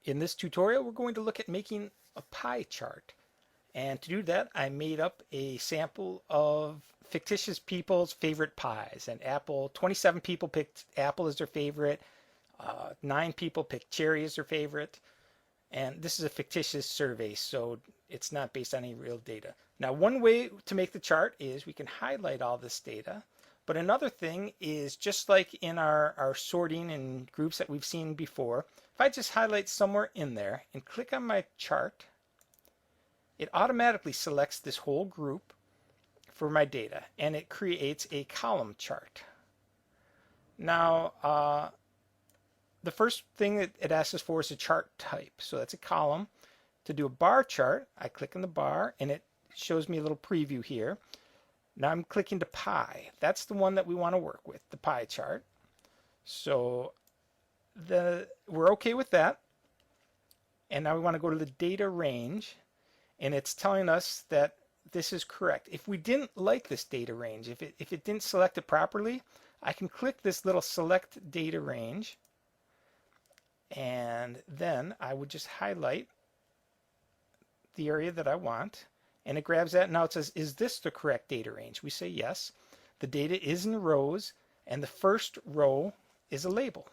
In this tutorial, we're going to look at making a pie chart. And to do that, I made up a sample of fictitious people's favorite pies. And 27 people picked apple as their favorite, 9 people picked cherry as their favorite. And this is a fictitious survey, so it's not based on any real data. Now, one way to make the chart is we can highlight all this data. But another thing is, just like in our sorting and groups that we've seen before, if I just highlight somewhere in there and click on my chart, it automatically selects this whole group for my data, and it creates a column chart. Now, the first thing that it asks us for is a chart type. So that's a column. To do a bar chart, I click on the bar, and it shows me a little preview here. Now I'm clicking to pie. That's the one that we want to work with, the pie chart. So we're okay with that. And now we want to go to the data range, and it's telling us that this is correct. If we didn't like this data range, if it didn't select it properly, I can click this little select data range, and then I would just highlight the area that I want, and it grabs that. Now it says, is this the correct data range? We say yes. The data is in rows, and the first row is a label.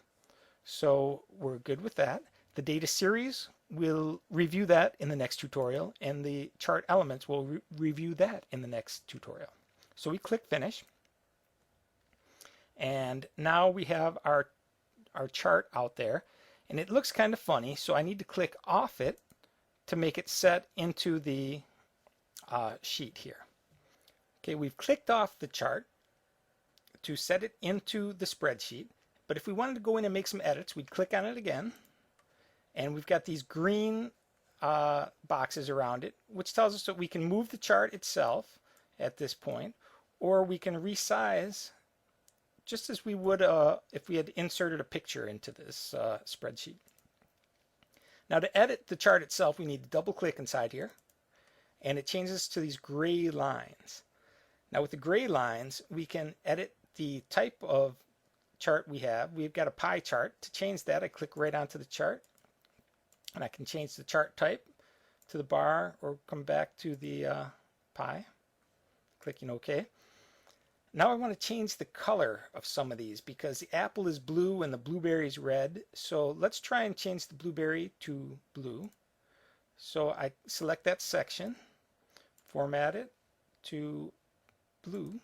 So we're good with that. The data series, we'll review that in the next tutorial, and the chart elements, we'll review that in the next tutorial. So we click finish, and now we have our chart out there, and it looks kind of funny, so I need to click off it to make it set into the sheet here. Okay, we've clicked off the chart to set it into the spreadsheet, but if we wanted to go in and make some edits, we'd click on it again, and we've got these green boxes around it, which tells us that we can move the chart itself at this point, or we can resize just as we would if we had inserted a picture into this spreadsheet. Now, to edit the chart itself, we need to double click inside here, and it changes to these gray lines. Now, with the gray lines, we can edit the type of chart we have. We've got a pie chart. To change that, I click right onto the chart, and I can change the chart type to the bar or come back to the pie, clicking OK. Now I want to change the color of some of these because the apple is blue and the blueberry is red. So let's try and change the blueberry to blue. So I select that section, format it to blue.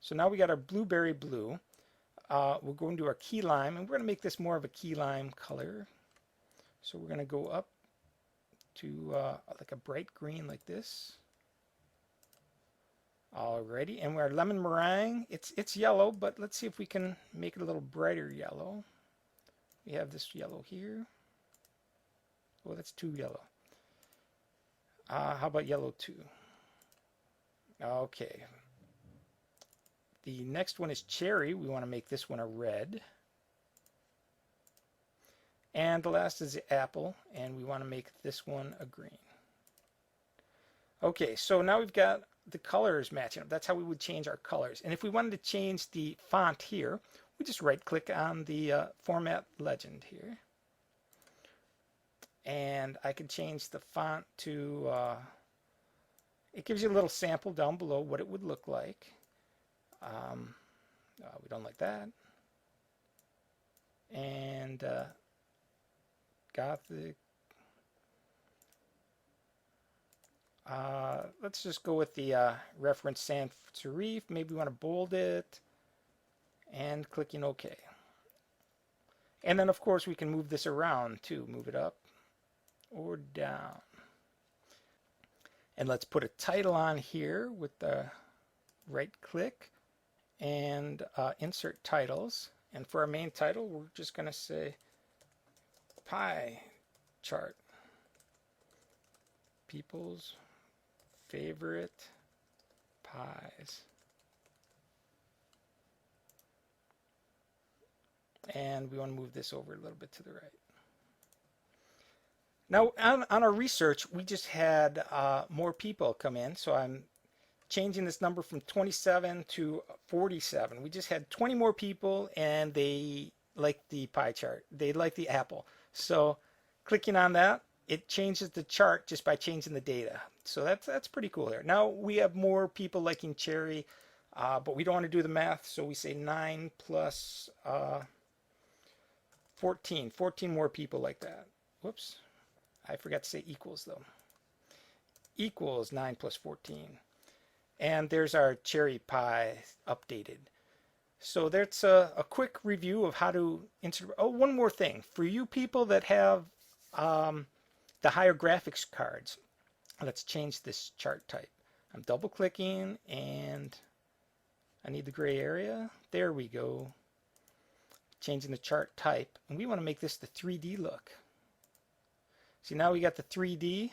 So now we got our blueberry blue. We'll go into our key lime, and we're going to make this more of a key lime color. So we're going to go up to like a bright green like this. Alrighty, and our lemon meringue, it's yellow, but let's see if we can make it a little brighter yellow. We have this yellow here. Oh, that's too yellow. How about yellow 2? Okay. The next one is cherry. We want to make this one a red. And the last is the apple, and we want to make this one a green. Okay, so now we've got the colors matching up. That's how we would change our colors. And if we wanted to change the font here, we just right click on the format legend here. And I can change the font to, it gives you a little sample down below what it would look like. We don't like that. And Gothic. Let's just go with the reference sans serif. Maybe we want to bold it, and clicking OK. And then of course we can move this around too. Move it up or down. And let's put a title on here with the right click and insert titles. And for our main title, we're just going to say pie chart. People's favorite pies. And we want to move this over a little bit to the right. Now, on our research, we just had more people come in. So I'm changing this number from 27 to 47. We just had 20 more people, and they like the pie chart. They like the apple. So Clicking on that, it changes the chart just by changing the data. So that's pretty cool here. Now we have more people liking cherry, but we don't want to do the math, so we say 9 plus 14. 14 more people like that. Whoops, I forgot to say equals though. Equals 9 plus 14. And there's our cherry pie updated. So that's a quick review of how to insert. Oh, one more thing. For you people that have the higher graphics cards, let's change this chart type. I'm double clicking and I need the gray area. There we go. Changing the chart type. And we want to make this the 3D look. See, now we got the 3D.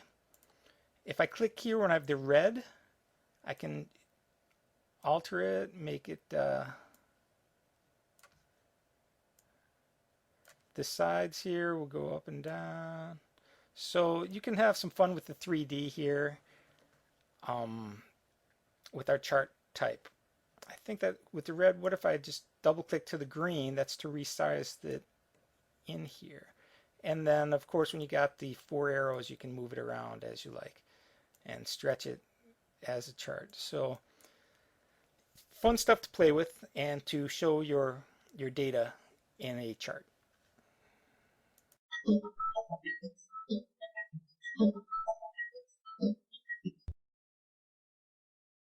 If I click here when I have the red, I can alter it, make it the sides here will go up and down. So you can have some fun with the 3D here with our chart type. I think that with the red, what if I just double click to the green? That's to resize it in here. And then of course when you got the 4 arrows, you can move it around as you like and stretch it as a chart. So fun stuff to play with and to show your data in a chart.